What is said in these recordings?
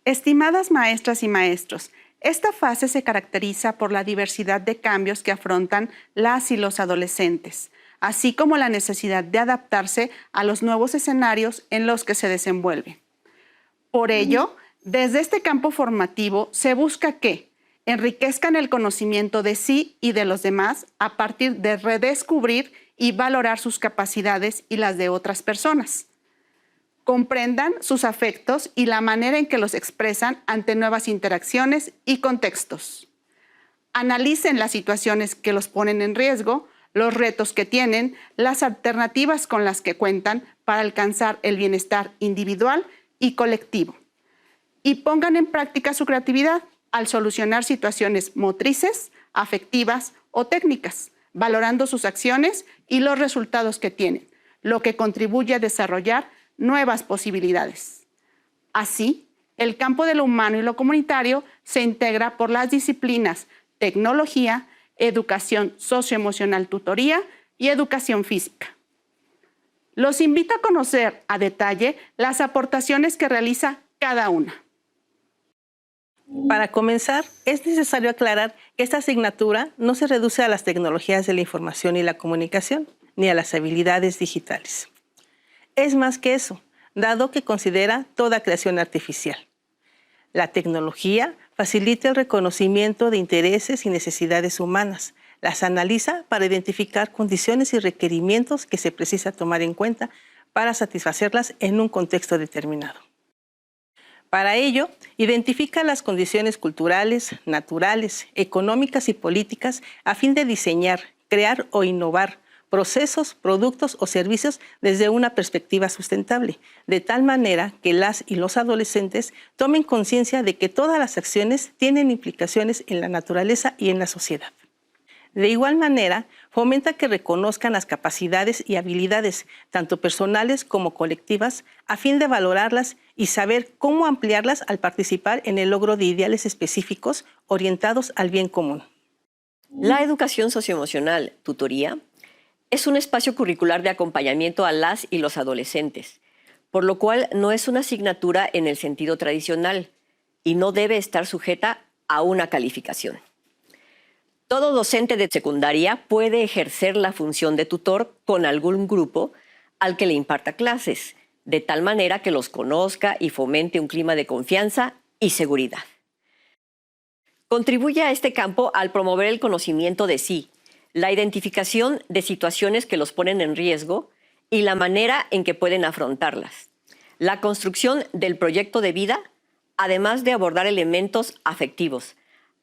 Estimadas maestras y maestros, esta fase se caracteriza por la diversidad de cambios que afrontan las y los adolescentes, así como la necesidad de adaptarse a los nuevos escenarios en los que se desenvuelven. Por ello, desde este campo formativo se busca que enriquezcan el conocimiento de sí y de los demás a partir de redescubrir y valorar sus capacidades y las de otras personas. Comprendan sus afectos y la manera en que los expresan ante nuevas interacciones y contextos. Analicen las situaciones que los ponen en riesgo, los retos que tienen, las alternativas con las que cuentan para alcanzar el bienestar individual y colectivo. Y pongan en práctica su creatividad al solucionar situaciones motrices, afectivas o técnicas, valorando sus acciones y los resultados que tienen, lo que contribuye a desarrollar nuevas posibilidades. Así, el campo de lo humano y lo comunitario se integra por las disciplinas tecnología, educación socioemocional tutoría y educación física. Los invito a conocer a detalle las aportaciones que realiza cada una. Para comenzar, es necesario aclarar que esta asignatura no se reduce a las tecnologías de la información y la comunicación, ni a las habilidades digitales. Es más que eso, dado que considera toda creación artificial. La tecnología facilita el reconocimiento de intereses y necesidades humanas, las analiza para identificar condiciones y requerimientos que se precisa tomar en cuenta para satisfacerlas en un contexto determinado. Para ello, identifica las condiciones culturales, naturales, económicas y políticas a fin de diseñar, crear o innovar procesos, productos o servicios desde una perspectiva sustentable, de tal manera que las y los adolescentes tomen conciencia de que todas las acciones tienen implicaciones en la naturaleza y en la sociedad. De igual manera, fomenta que reconozcan las capacidades y habilidades, tanto personales como colectivas, a fin de valorarlas y saber cómo ampliarlas al participar en el logro de ideales específicos orientados al bien común. La educación socioemocional, tutoría, es un espacio curricular de acompañamiento a las y los adolescentes, por lo cual no es una asignatura en el sentido tradicional y no debe estar sujeta a una calificación. Todo docente de secundaria puede ejercer la función de tutor con algún grupo al que le imparta clases, de tal manera que los conozca y fomente un clima de confianza y seguridad. Contribuye a este campo al promover el conocimiento de sí, la identificación de situaciones que los ponen en riesgo y la manera en que pueden afrontarlas, la construcción del proyecto de vida, además de abordar elementos afectivos,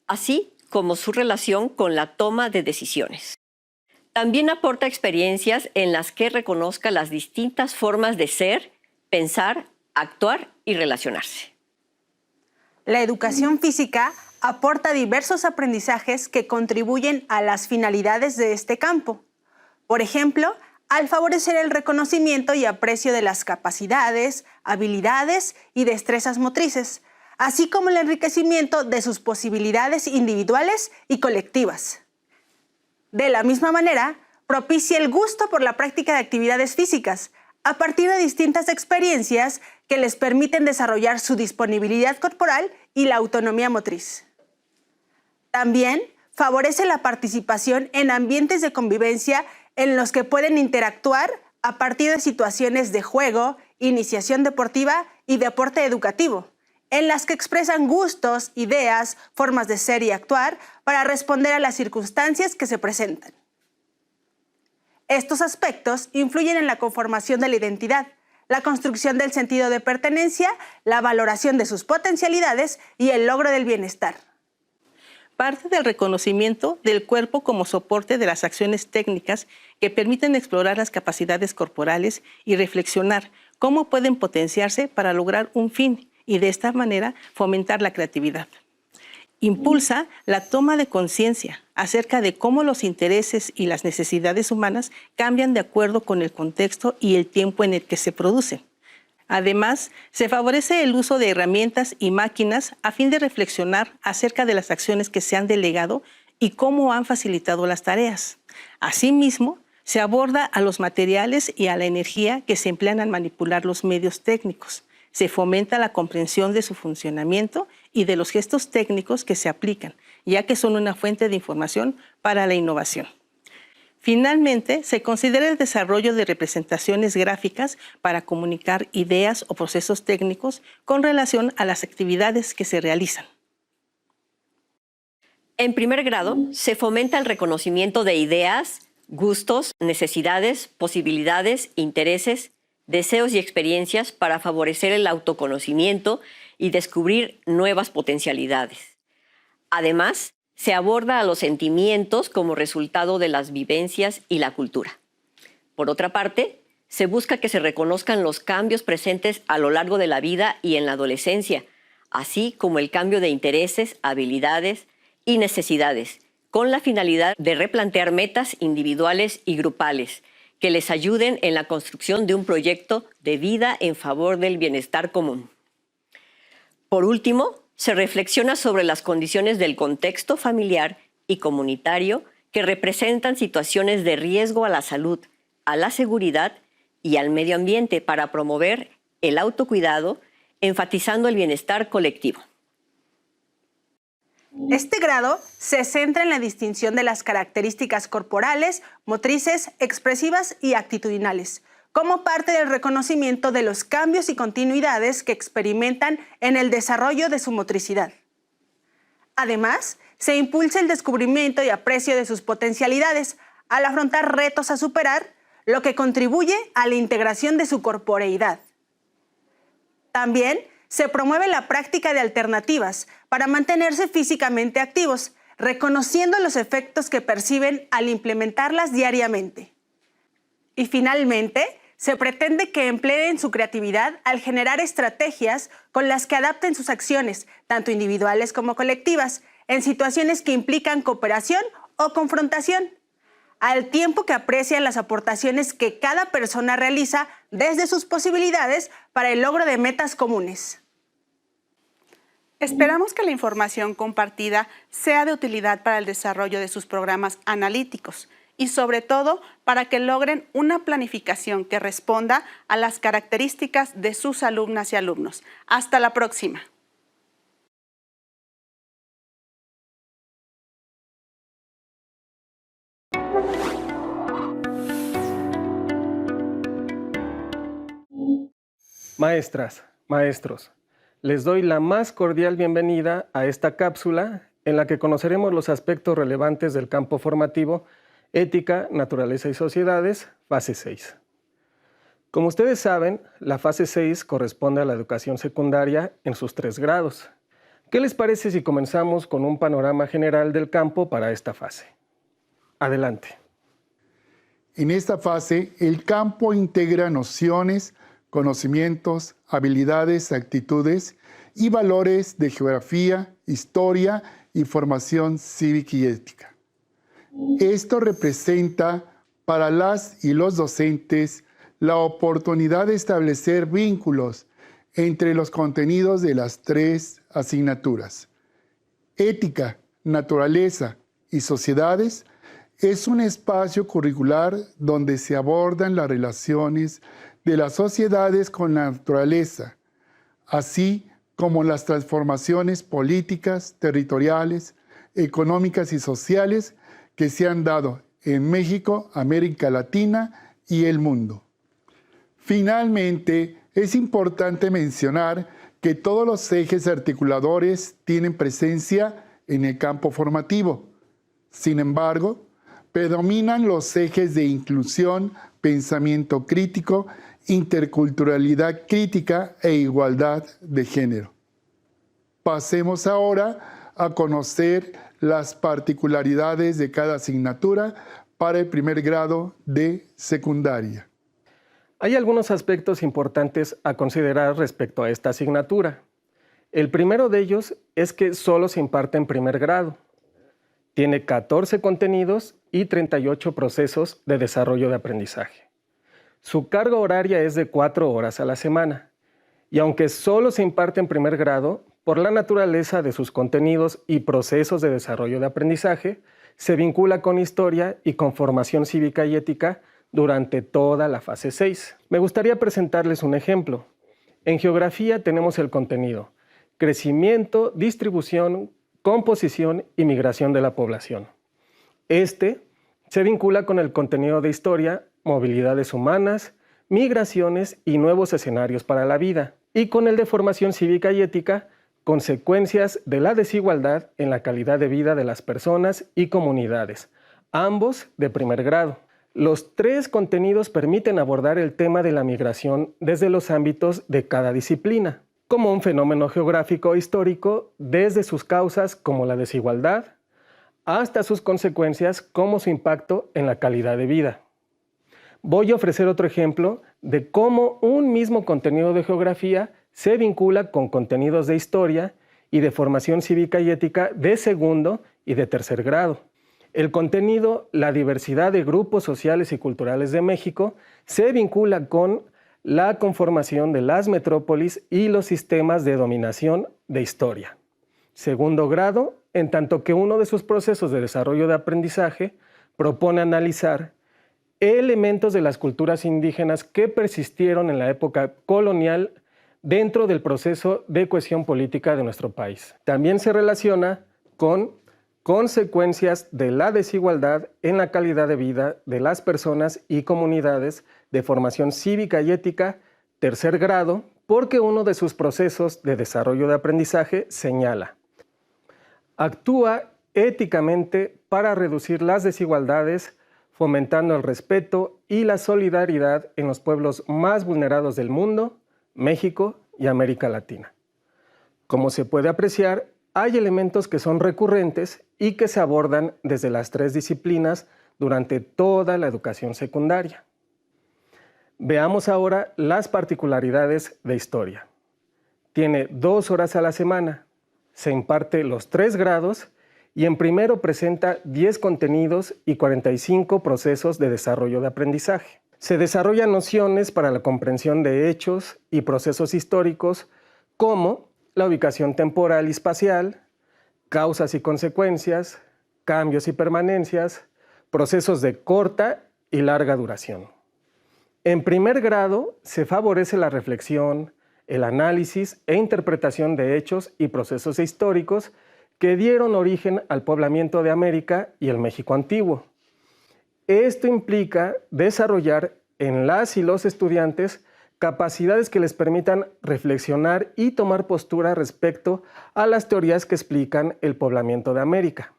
así como su relación con la toma de decisiones. También aporta experiencias en las que reconozca las distintas formas de ser, pensar, actuar y relacionarse. La educación física aporta diversos aprendizajes que contribuyen a las finalidades de este campo. Por ejemplo, al favorecer el reconocimiento y aprecio de las capacidades, habilidades y destrezas motrices, así como el enriquecimiento de sus posibilidades individuales y colectivas. De la misma manera, propicia el gusto por la práctica de actividades físicas, a partir de distintas experiencias que les permiten desarrollar su disponibilidad corporal y la autonomía motriz. También favorece la participación en ambientes de convivencia en los que pueden interactuar a partir de situaciones de juego, iniciación deportiva y deporte educativo, en las que expresan gustos, ideas, formas de ser y actuar para responder a las circunstancias que se presentan. Estos aspectos influyen en la conformación de la identidad, la construcción del sentido de pertenencia, la valoración de sus potencialidades y el logro del bienestar. Parte del reconocimiento del cuerpo como soporte de las acciones técnicas que permiten explorar las capacidades corporales y reflexionar cómo pueden potenciarse para lograr un fin y de esta manera fomentar la creatividad. Impulsa la toma de conciencia acerca de cómo los intereses y las necesidades humanas cambian de acuerdo con el contexto y el tiempo en el que se producen. Además, se favorece el uso de herramientas y máquinas a fin de reflexionar acerca de las acciones que se han delegado y cómo han facilitado las tareas. Asimismo, se aborda a los materiales y a la energía que se emplean al manipular los medios técnicos. se fomenta la comprensión de su funcionamiento y de los gestos técnicos que se aplican, ya que son una fuente de información para la innovación. Finalmente, se considera el desarrollo de representaciones gráficas para comunicar ideas o procesos técnicos con relación a las actividades que se realizan. En primer grado, se fomenta el reconocimiento de ideas, gustos, necesidades, posibilidades, intereses, deseos y experiencias para favorecer el autoconocimiento y descubrir nuevas potencialidades. Además, se aborda a los sentimientos como resultado de las vivencias y la cultura. Por otra parte, se busca que se reconozcan los cambios presentes a lo largo de la vida y en la adolescencia, así como el cambio de intereses, habilidades y necesidades, con la finalidad de replantear metas individuales y grupales que les ayuden en la construcción de un proyecto de vida en favor del bienestar común. Por último, se reflexiona sobre las condiciones del contexto familiar y comunitario que representan situaciones de riesgo a la salud, a la seguridad y al medio ambiente para promover el autocuidado, enfatizando el bienestar colectivo. Este grado se centra en la distinción de las características corporales, motrices, expresivas y actitudinales, como parte del reconocimiento de los cambios y continuidades que experimentan en el desarrollo de su motricidad. Además, se impulsa el descubrimiento y aprecio de sus potencialidades al afrontar retos a superar, lo que contribuye a la integración de su corporeidad. También se promueve la práctica de alternativas para mantenerse físicamente activos, reconociendo los efectos que perciben al implementarlas diariamente. Y finalmente, se pretende que empleen su creatividad al generar estrategias con las que adapten sus acciones, tanto individuales como colectivas, en situaciones que implican cooperación o confrontación, al tiempo que aprecian las aportaciones que cada persona realiza desde sus posibilidades para el logro de metas comunes. Esperamos que la información compartida sea de utilidad para el desarrollo de sus programas analíticos y sobre todo para que logren una planificación que responda a las características de sus alumnas y alumnos. Hasta la próxima. Maestras, maestros, les doy la más cordial bienvenida a esta cápsula en la que conoceremos los aspectos relevantes del campo formativo Ética, Naturaleza y Sociedades, fase 6. Como ustedes saben, la fase 6 corresponde a la educación secundaria en sus 3 grados. ¿Qué les parece si comenzamos con un panorama general del campo para esta fase? Adelante. En esta fase, el campo integra nociones, conocimientos, habilidades, actitudes y valores de geografía, historia y formación cívica y ética. Esto representa para las y los docentes la oportunidad de establecer vínculos entre los contenidos de las 3 asignaturas. Ética, naturaleza y sociedades es un espacio curricular donde se abordan las relaciones de las sociedades con la naturaleza, así como las transformaciones políticas, territoriales, económicas y sociales que se han dado en México, América Latina y el mundo. Finalmente, es importante mencionar que todos los ejes articuladores tienen presencia en el campo formativo. Sin embargo, predominan los ejes de inclusión, pensamiento crítico, interculturalidad crítica e igualdad de género. Pasemos ahora a conocer las particularidades de cada asignatura para el primer grado de secundaria. Hay algunos aspectos importantes a considerar respecto a esta asignatura. El primero de ellos es que solo se imparte en primer grado. Tiene 14 contenidos y 38 procesos de desarrollo de aprendizaje. Su carga horaria es de 4 horas a la semana. Y aunque solo se imparte en primer grado, por la naturaleza de sus contenidos y procesos de desarrollo de aprendizaje, se vincula con historia y con formación cívica y ética durante toda la fase 6. Me gustaría presentarles un ejemplo. En geografía tenemos el contenido: crecimiento, distribución, composición y migración de la población. Este se vincula con el contenido de historia, movilidades humanas, migraciones y nuevos escenarios para la vida, y con el de formación cívica y ética, consecuencias de la desigualdad en la calidad de vida de las personas y comunidades, ambos de primer grado. Los tres contenidos permiten abordar el tema de la migración desde los ámbitos de cada disciplina, como un fenómeno geográfico o histórico, desde sus causas como la desigualdad, hasta sus consecuencias como su impacto en la calidad de vida. Voy a ofrecer otro ejemplo de cómo un mismo contenido de geografía se vincula con contenidos de historia y de formación cívica y ética de segundo y de tercer grado. El contenido, la diversidad de grupos sociales y culturales de México, se vincula con la conformación de las metrópolis y los sistemas de dominación de historia. Segundo grado, en tanto que uno de sus procesos de desarrollo de aprendizaje propone analizar elementos de las culturas indígenas que persistieron en la época colonial dentro del proceso de cohesión política de nuestro país. También se relaciona con consecuencias de la desigualdad en la calidad de vida de las personas y comunidades de formación cívica y ética, tercer grado, porque uno de sus procesos de desarrollo de aprendizaje señala: actúa éticamente para reducir las desigualdades, fomentando el respeto y la solidaridad en los pueblos más vulnerados del mundo, México y América Latina. Como se puede apreciar, hay elementos que son recurrentes y que se abordan desde las tres disciplinas durante toda la educación secundaria. Veamos ahora las particularidades de historia. Tiene 2 horas a la semana, se imparte los 3 grados y en primero presenta 10 contenidos y 45 procesos de desarrollo de aprendizaje. Se desarrollan nociones para la comprensión de hechos y procesos históricos como la ubicación temporal y espacial, causas y consecuencias, cambios y permanencias, procesos de corta y larga duración. En primer grado se favorece la reflexión, el análisis e interpretación de hechos y procesos históricos que dieron origen al poblamiento de América y el México antiguo. Esto implica desarrollar en las y los estudiantes capacidades que les permitan reflexionar y tomar postura respecto a las teorías que explican el poblamiento de América.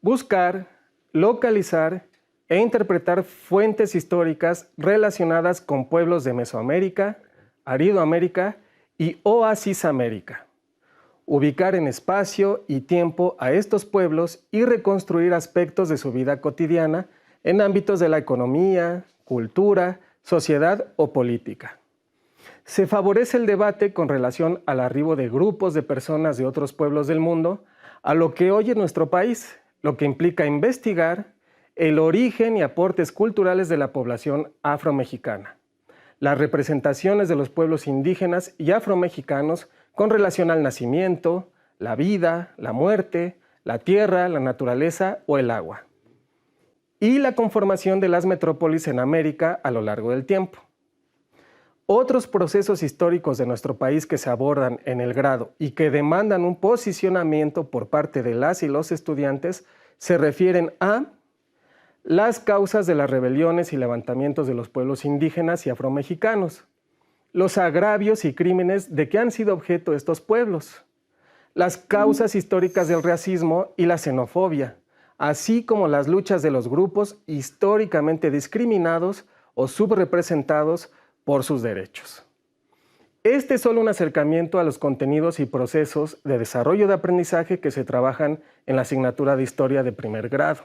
Buscar, localizar e interpretar fuentes históricas relacionadas con pueblos de Mesoamérica, Aridoamérica y Oasis América. Ubicar en espacio y tiempo a estos pueblos y reconstruir aspectos de su vida cotidiana en ámbitos de la economía, cultura, sociedad o política. Se favorece el debate con relación al arribo de grupos de personas de otros pueblos del mundo a lo que hoy es nuestro país, lo que implica investigar el origen y aportes culturales de la población afromexicana, las representaciones de los pueblos indígenas y afromexicanos con relación al nacimiento, la vida, la muerte, la tierra, la naturaleza o el agua, y la conformación de las metrópolis en América a lo largo del tiempo. Otros procesos históricos de nuestro país que se abordan en el grado y que demandan un posicionamiento por parte de las y los estudiantes se refieren a las causas de las rebeliones y levantamientos de los pueblos indígenas y afromexicanos, los agravios y crímenes de que han sido objeto estos pueblos, las causas históricas del racismo y la xenofobia, así como las luchas de los grupos históricamente discriminados o subrepresentados por sus derechos. Este es solo un acercamiento a los contenidos y procesos de desarrollo de aprendizaje que se trabajan en la asignatura de Historia de primer grado.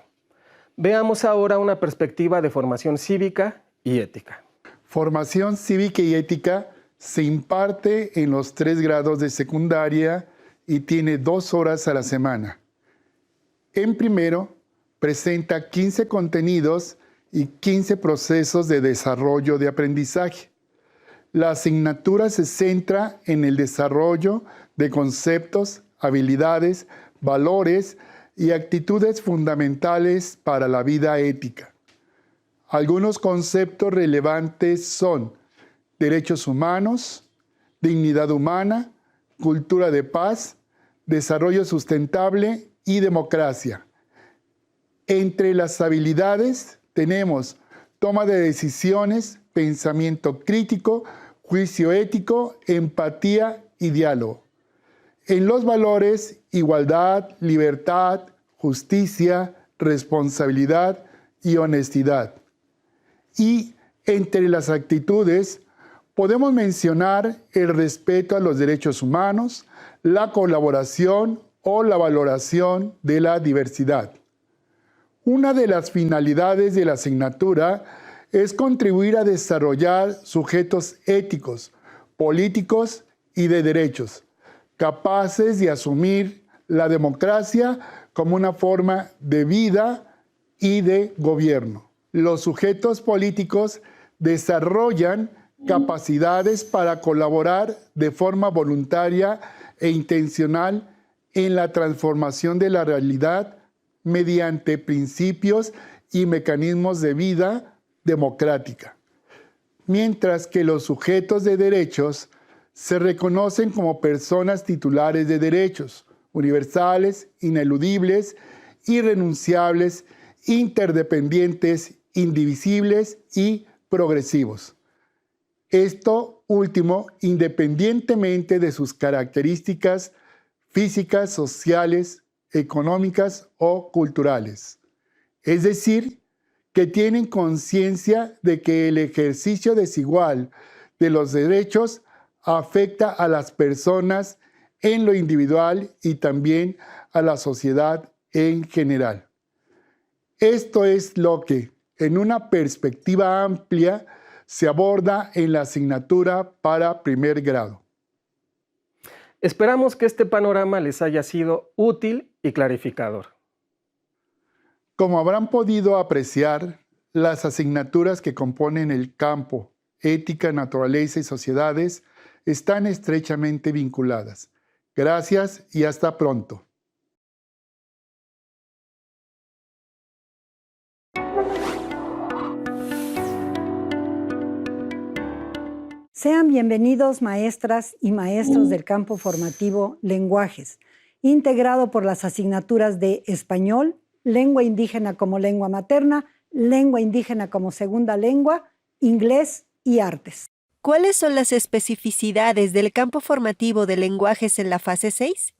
Veamos ahora una perspectiva de formación cívica y ética. Formación cívica y ética se imparte en los 3 grados de secundaria y tiene 2 horas a la semana. En primero, presenta 15 contenidos y 15 procesos de desarrollo de aprendizaje. La asignatura se centra en el desarrollo de conceptos, habilidades, valores y actitudes fundamentales para la vida ética. Algunos conceptos relevantes son derechos humanos, dignidad humana, cultura de paz, desarrollo sustentable y democracia. Entre las habilidades tenemos toma de decisiones, pensamiento crítico, juicio ético, empatía y diálogo. En los valores, igualdad, libertad, justicia, responsabilidad y honestidad. Y entre las actitudes podemos mencionar el respeto a los derechos humanos, la colaboración o la valoración de la diversidad. Una de las finalidades de la asignatura es contribuir a desarrollar sujetos éticos, políticos y de derechos, capaces de asumir la democracia como una forma de vida y de gobierno. Los sujetos políticos desarrollan capacidades para colaborar de forma voluntaria e intencional en la transformación de la realidad mediante principios y mecanismos de vida democrática, mientras que los sujetos de derechos se reconocen como personas titulares de derechos universales, ineludibles, irrenunciables, interdependientes, indivisibles y progresivos. Esto último, independientemente de sus características físicas, sociales, económicas o culturales. Es decir, que tienen conciencia de que el ejercicio desigual de los derechos afecta a las personas en lo individual y también a la sociedad en general. Esto es lo que, en una perspectiva amplia, se aborda en la asignatura para primer grado. Esperamos que este panorama les haya sido útil y clarificador. Como habrán podido apreciar, las asignaturas que componen el campo Ética, Naturaleza y Sociedades están estrechamente vinculadas. Gracias y hasta pronto. Sean bienvenidos maestras y maestros del campo formativo Lenguajes, integrado por las asignaturas de Español, Lengua indígena como lengua materna, Lengua indígena como segunda lengua, Inglés y Artes. ¿Cuáles son las especificidades del campo formativo de Lenguajes en la fase 6?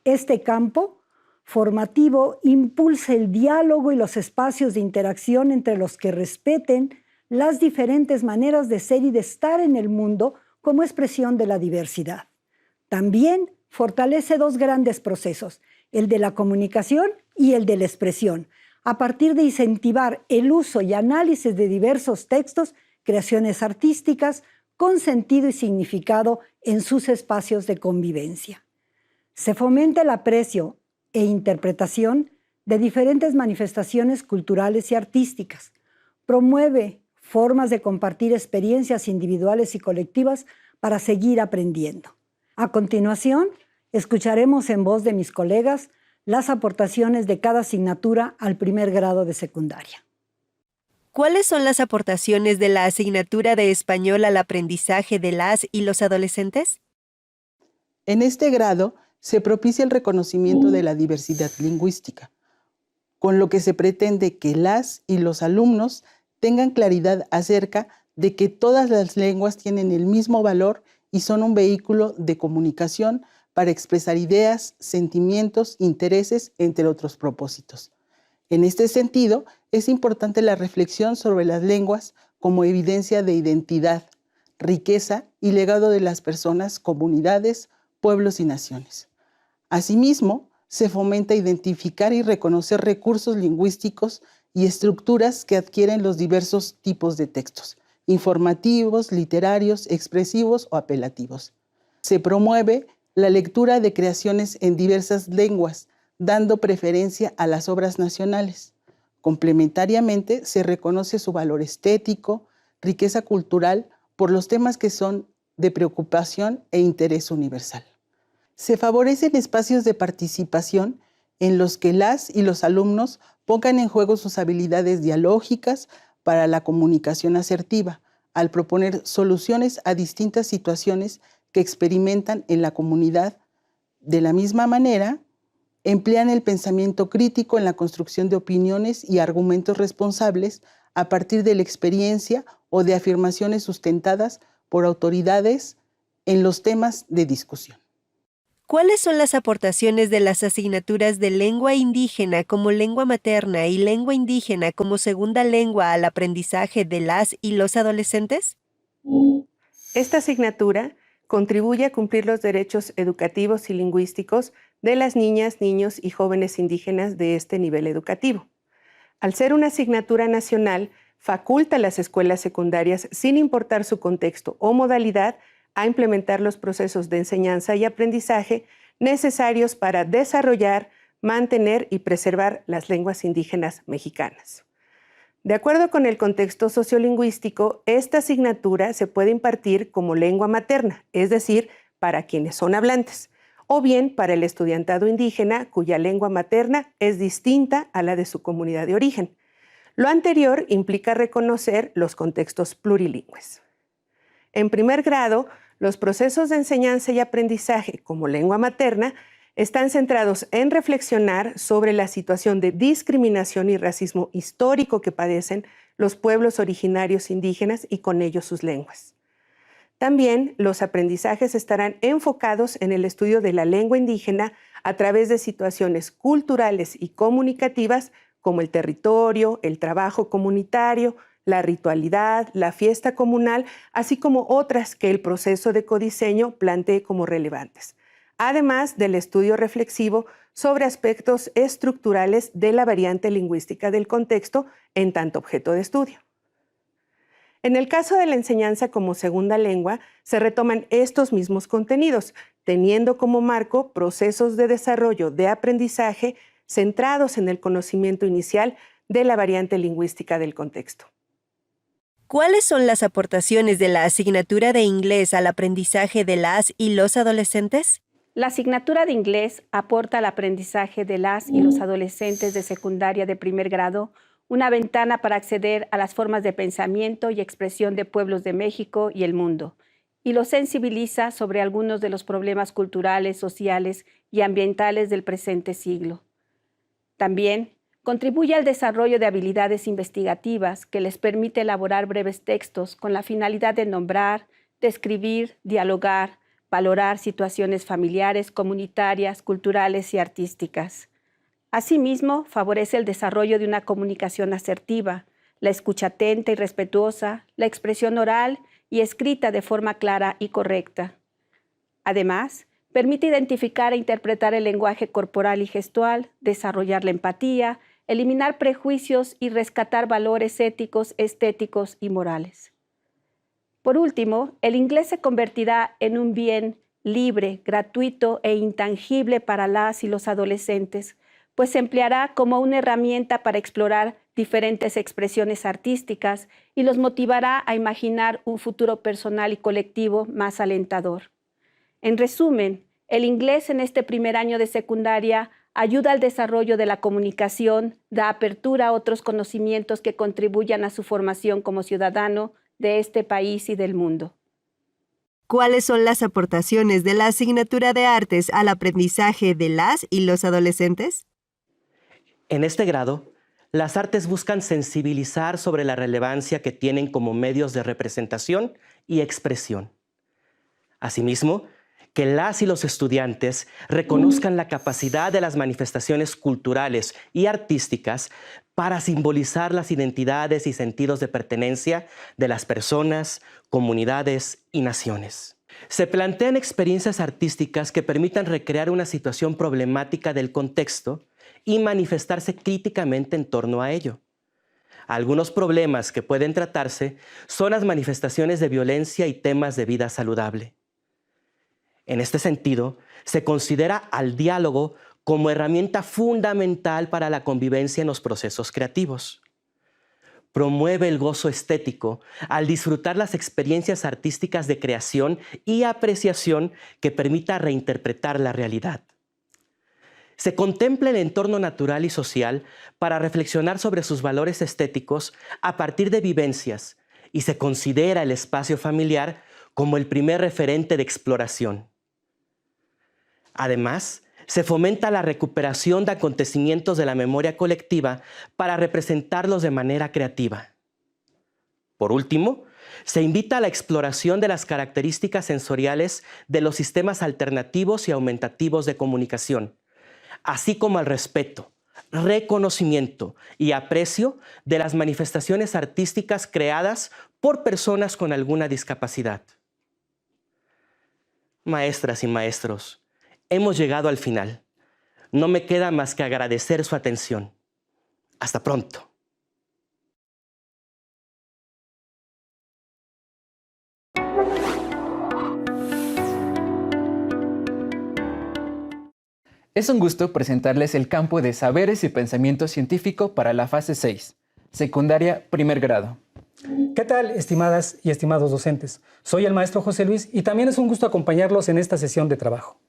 Este campo formativo impulsa el diálogo y los espacios de interacción entre los que respeten las diferentes maneras de ser y de estar en el mundo como expresión de la diversidad. También fortalece dos grandes procesos, el de la comunicación y el de la expresión, a partir de incentivar el uso y análisis de diversos textos, creaciones artísticas, con sentido y significado en sus espacios de convivencia. Se fomenta el aprecio e interpretación de diferentes manifestaciones culturales y artísticas, promueve formas de compartir experiencias individuales y colectivas para seguir aprendiendo. A continuación, escucharemos en voz de mis colegas las aportaciones de cada asignatura al primer grado de secundaria. ¿Cuáles son las aportaciones de la asignatura de Español al aprendizaje de las y los adolescentes? En este grado se propicia el reconocimiento de la diversidad lingüística, con lo que se pretende que las y los alumnos tengan claridad acerca de que todas las lenguas tienen el mismo valor y son un vehículo de comunicación para expresar ideas, sentimientos, intereses, entre otros propósitos. En este sentido, es importante la reflexión sobre las lenguas como evidencia de identidad, riqueza y legado de las personas, comunidades, pueblos y naciones. Asimismo, se fomenta identificar y reconocer recursos lingüísticos y estructuras que adquieren los diversos tipos de textos, informativos, literarios, expresivos o apelativos. Se promueve la lectura de creaciones en diversas lenguas, dando preferencia a las obras nacionales. Complementariamente, se reconoce su valor estético, riqueza cultural, por los temas que son de preocupación e interés universal. Se favorecen espacios de participación en los que las y los alumnos pongan en juego sus habilidades dialógicas para la comunicación asertiva, al proponer soluciones a distintas situaciones que experimentan en la comunidad. De la misma manera, emplean el pensamiento crítico en la construcción de opiniones y argumentos responsables a partir de la experiencia o de afirmaciones sustentadas por autoridades en los temas de discusión. ¿Cuáles son las aportaciones de las asignaturas de lengua indígena como lengua materna y lengua indígena como segunda lengua al aprendizaje de las y los adolescentes? Esta asignatura contribuye a cumplir los derechos educativos y lingüísticos de las niñas, niños y jóvenes indígenas de este nivel educativo. Al ser una asignatura nacional, faculta a las escuelas secundarias, sin importar su contexto o modalidad, a implementar los procesos de enseñanza y aprendizaje necesarios para desarrollar, mantener y preservar las lenguas indígenas mexicanas. De acuerdo con el contexto sociolingüístico, esta asignatura se puede impartir como lengua materna, es decir, para quienes son hablantes, o bien para el estudiantado indígena cuya lengua materna es distinta a la de su comunidad de origen. Lo anterior implica reconocer los contextos plurilingües. En primer grado, los procesos de enseñanza y aprendizaje como lengua materna están centrados en reflexionar sobre la situación de discriminación y racismo histórico que padecen los pueblos originarios indígenas y con ellos sus lenguas. También los aprendizajes estarán enfocados en el estudio de la lengua indígena a través de situaciones culturales y comunicativas como el territorio, el trabajo comunitario, la ritualidad, la fiesta comunal, así como otras que el proceso de codiseño plantee como relevantes, además del estudio reflexivo sobre aspectos estructurales de la variante lingüística del contexto en tanto objeto de estudio. En el caso de la enseñanza como segunda lengua, se retoman estos mismos contenidos, teniendo como marco procesos de desarrollo de aprendizaje centrados en el conocimiento inicial de la variante lingüística del contexto. ¿Cuáles son las aportaciones de la asignatura de inglés al aprendizaje de las y los adolescentes? La asignatura de inglés aporta al aprendizaje de las y los adolescentes de secundaria de primer grado una ventana para acceder a las formas de pensamiento y expresión de pueblos de México y el mundo, y los sensibiliza sobre algunos de los problemas culturales, sociales y ambientales del presente siglo. También contribuye al desarrollo de habilidades investigativas que les permite elaborar breves textos con la finalidad de nombrar, describir, dialogar, valorar situaciones familiares, comunitarias, culturales y artísticas. Asimismo, favorece el desarrollo de una comunicación asertiva, la escucha atenta y respetuosa, la expresión oral y escrita de forma clara y correcta. Además, permite identificar e interpretar el lenguaje corporal y gestual, desarrollar la empatía, eliminar prejuicios y rescatar valores éticos, estéticos y morales. Por último, el inglés se convertirá en un bien libre, gratuito e intangible para las y los adolescentes, pues se empleará como una herramienta para explorar diferentes expresiones artísticas y los motivará a imaginar un futuro personal y colectivo más alentador. En resumen, el inglés en este primer año de secundaria ayuda al desarrollo de la comunicación, da apertura a otros conocimientos que contribuyan a su formación como ciudadano de este país y del mundo. ¿Cuáles son las aportaciones de la asignatura de artes al aprendizaje de las y los adolescentes? En este grado, las artes buscan sensibilizar sobre la relevancia que tienen como medios de representación y expresión. Asimismo, que las y los estudiantes reconozcan la capacidad de las manifestaciones culturales y artísticas para simbolizar las identidades y sentidos de pertenencia de las personas, comunidades y naciones. Se plantean experiencias artísticas que permitan recrear una situación problemática del contexto y manifestarse críticamente en torno a ello. Algunos problemas que pueden tratarse son las manifestaciones de violencia y temas de vida saludable. En este sentido, se considera al diálogo como herramienta fundamental para la convivencia en los procesos creativos. Promueve el gozo estético al disfrutar las experiencias artísticas de creación y apreciación que permita reinterpretar la realidad. Se contempla el entorno natural y social para reflexionar sobre sus valores estéticos a partir de vivencias y se considera el espacio familiar como el primer referente de exploración. Además, se fomenta la recuperación de acontecimientos de la memoria colectiva para representarlos de manera creativa. Por último, se invita a la exploración de las características sensoriales de los sistemas alternativos y aumentativos de comunicación, así como al respeto, reconocimiento y aprecio de las manifestaciones artísticas creadas por personas con alguna discapacidad. Maestras y maestros, hemos llegado al final. No me queda más que agradecer su atención. Hasta pronto. Es un gusto presentarles el campo de Saberes y Pensamiento Científico para la fase 6, secundaria primer grado. ¿Qué tal, estimadas y estimados docentes? Soy el maestro José Luis y también es un gusto acompañarlos en esta sesión de trabajo.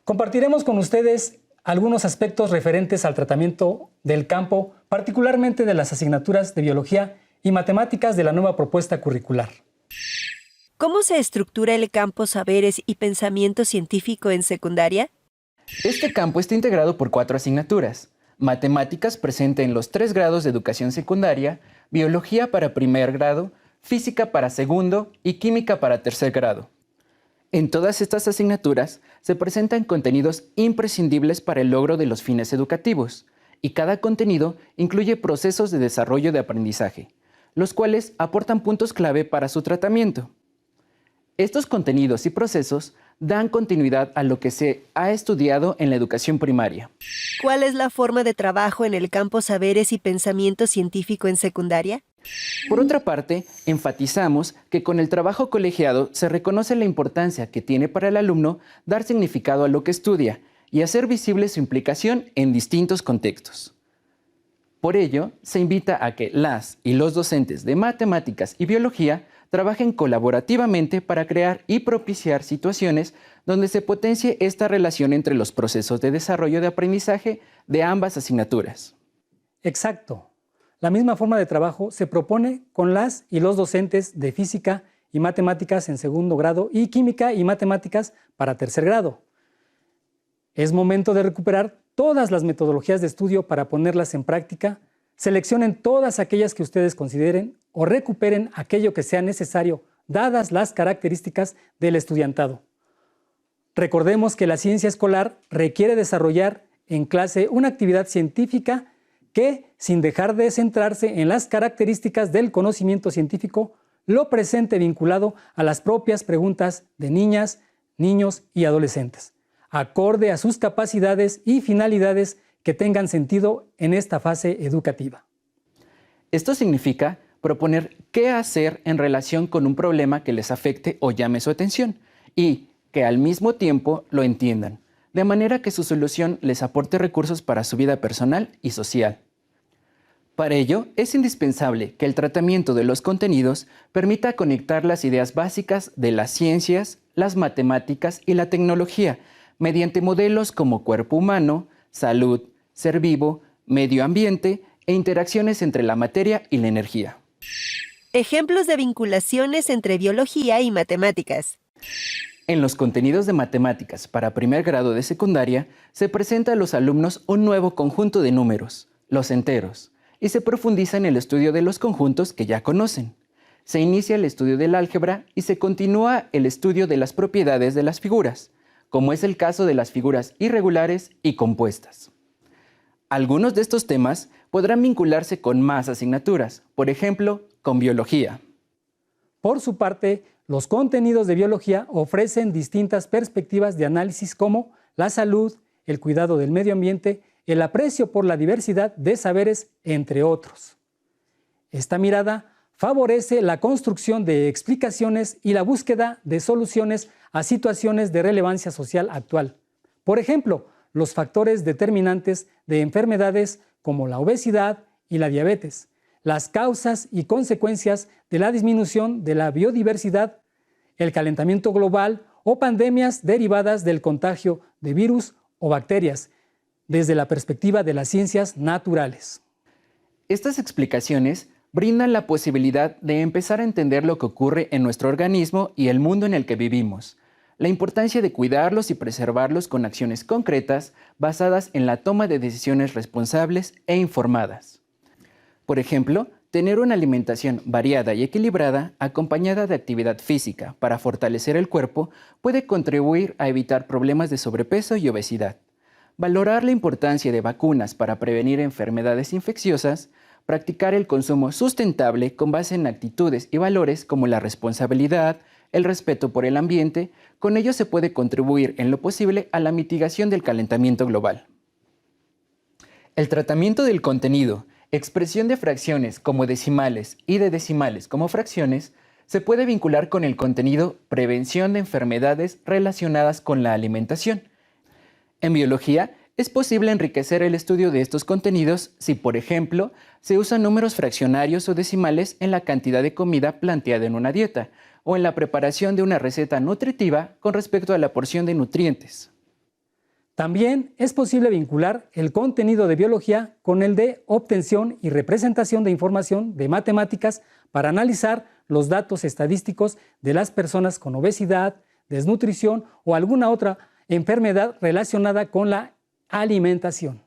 Compartiremos con ustedes algunos aspectos referentes al tratamiento del campo, particularmente de las asignaturas de Biología y Matemáticas de la nueva propuesta curricular. ¿Cómo se estructura el campo Saberes y Pensamiento Científico en secundaria? Este campo está integrado por 4 asignaturas. Matemáticas presente en los 3 grados de educación secundaria, Biología para primer grado, Física para segundo y Química para tercer grado. En todas estas asignaturas se presentan contenidos imprescindibles para el logro de los fines educativos, y cada contenido incluye procesos de desarrollo de aprendizaje, los cuales aportan puntos clave para su tratamiento. Estos contenidos y procesos dan continuidad a lo que se ha estudiado en la educación primaria. ¿Cuál es la forma de trabajo en el campo Saberes y Pensamiento Científico en secundaria? Por otra parte, enfatizamos que con el trabajo colegiado se reconoce la importancia que tiene para el alumno dar significado a lo que estudia y hacer visible su implicación en distintos contextos. Por ello, se invita a que las y los docentes de matemáticas y biología trabajen colaborativamente para crear y propiciar situaciones donde se potencie esta relación entre los procesos de desarrollo de aprendizaje de ambas asignaturas. Exacto. La misma forma de trabajo se propone con las y los docentes de Física y Matemáticas en segundo grado y Química y Matemáticas para tercer grado. Es momento de recuperar todas las metodologías de estudio para ponerlas en práctica. Seleccionen todas aquellas que ustedes consideren o recuperen aquello que sea necesario, dadas las características del estudiantado. Recordemos que la ciencia escolar requiere desarrollar en clase una actividad científica que, sin dejar de centrarse en las características del conocimiento científico, lo presente vinculado a las propias preguntas de niñas, niños y adolescentes, acorde a sus capacidades y finalidades que tengan sentido en esta fase educativa. Esto significa proponer qué hacer en relación con un problema que les afecte o llame su atención y que al mismo tiempo lo entiendan, de manera que su solución les aporte recursos para su vida personal y social. Para ello, es indispensable que el tratamiento de los contenidos permita conectar las ideas básicas de las ciencias, las matemáticas y la tecnología mediante modelos como cuerpo humano, salud, ser vivo, medio ambiente e interacciones entre la materia y la energía. Ejemplos de vinculaciones entre biología y matemáticas. En los contenidos de matemáticas para primer grado de secundaria se presenta a los alumnos un nuevo conjunto de números, los enteros, y se profundiza en el estudio de los conjuntos que ya conocen. Se inicia el estudio del álgebra y se continúa el estudio de las propiedades de las figuras, como es el caso de las figuras irregulares y compuestas. Algunos de estos temas podrán vincularse con más asignaturas, por ejemplo, con biología. Por su parte, los contenidos de biología ofrecen distintas perspectivas de análisis como la salud, el cuidado del medio ambiente, el aprecio por la diversidad de saberes, entre otros. Esta mirada favorece la construcción de explicaciones y la búsqueda de soluciones a situaciones de relevancia social actual. Por ejemplo, los factores determinantes de enfermedades como la obesidad y la diabetes, las causas y consecuencias de la disminución de la biodiversidad, el calentamiento global o pandemias derivadas del contagio de virus o bacterias, desde la perspectiva de las ciencias naturales. Estas explicaciones brindan la posibilidad de empezar a entender lo que ocurre en nuestro organismo y el mundo en el que vivimos, la importancia de cuidarlos y preservarlos con acciones concretas basadas en la toma de decisiones responsables e informadas. Por ejemplo, tener una alimentación variada y equilibrada acompañada de actividad física para fortalecer el cuerpo puede contribuir a evitar problemas de sobrepeso y obesidad. Valorar la importancia de vacunas para prevenir enfermedades infecciosas, practicar el consumo sustentable con base en actitudes y valores como la responsabilidad, el respeto por el ambiente, con ello se puede contribuir en lo posible a la mitigación del calentamiento global. El tratamiento del contenido, expresión de fracciones como decimales y de decimales como fracciones, se puede vincular con el contenido prevención de enfermedades relacionadas con la alimentación. En biología, es posible enriquecer el estudio de estos contenidos si, por ejemplo, se usan números fraccionarios o decimales en la cantidad de comida planteada en una dieta, o en la preparación de una receta nutritiva con respecto a la porción de nutrientes. También es posible vincular el contenido de biología con el de obtención y representación de información de matemáticas para analizar los datos estadísticos de las personas con obesidad, desnutrición o alguna otra enfermedad relacionada con la alimentación.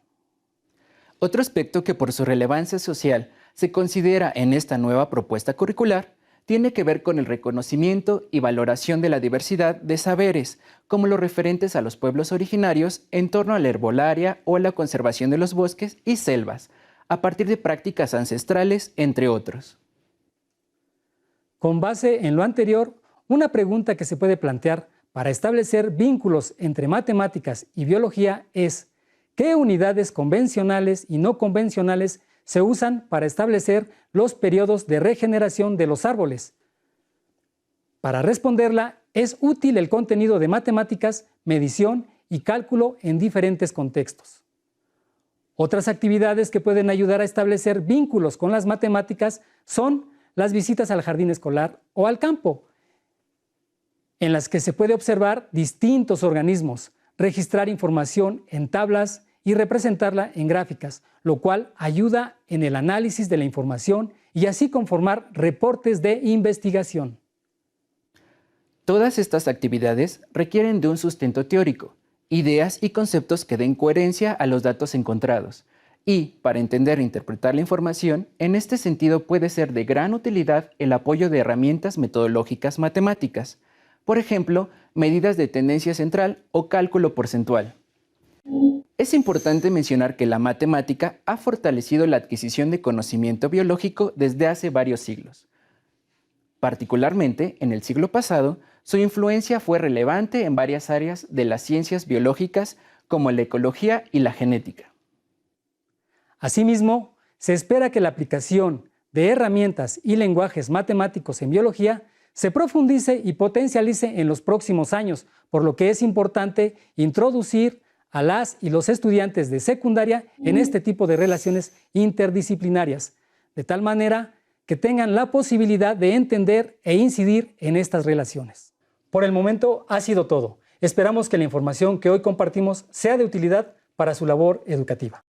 Otro aspecto que por su relevancia social se considera en esta nueva propuesta curricular tiene que ver con el reconocimiento y valoración de la diversidad de saberes, como los referentes a los pueblos originarios en torno a la herbolaria o a la conservación de los bosques y selvas, a partir de prácticas ancestrales, entre otros. Con base en lo anterior, una pregunta que se puede plantear para establecer vínculos entre matemáticas y biología es: ¿qué unidades convencionales y no convencionales se usan para establecer los periodos de regeneración de los árboles? Para responderla, es útil el contenido de matemáticas, medición y cálculo en diferentes contextos. Otras actividades que pueden ayudar a establecer vínculos con las matemáticas son las visitas al jardín escolar o al campo, en las que se puede observar distintos organismos, registrar información en tablas y representarla en gráficas, lo cual ayuda en el análisis de la información y así conformar reportes de investigación. Todas estas actividades requieren de un sustento teórico, ideas y conceptos que den coherencia a los datos encontrados. Y, para entender e interpretar la información, en este sentido puede ser de gran utilidad el apoyo de herramientas metodológicas matemáticas, por ejemplo, medidas de tendencia central o cálculo porcentual. Es importante mencionar que la matemática ha fortalecido la adquisición de conocimiento biológico desde hace varios siglos. Particularmente, en el siglo pasado, su influencia fue relevante en varias áreas de las ciencias biológicas como la ecología y la genética. Asimismo, se espera que la aplicación de herramientas y lenguajes matemáticos en biología se profundice y potencialice en los próximos años, por lo que es importante introducir a las y los estudiantes de secundaria en este tipo de relaciones interdisciplinarias, de tal manera que tengan la posibilidad de entender e incidir en estas relaciones. Por el momento ha sido todo. Esperamos que la información que hoy compartimos sea de utilidad para su labor educativa.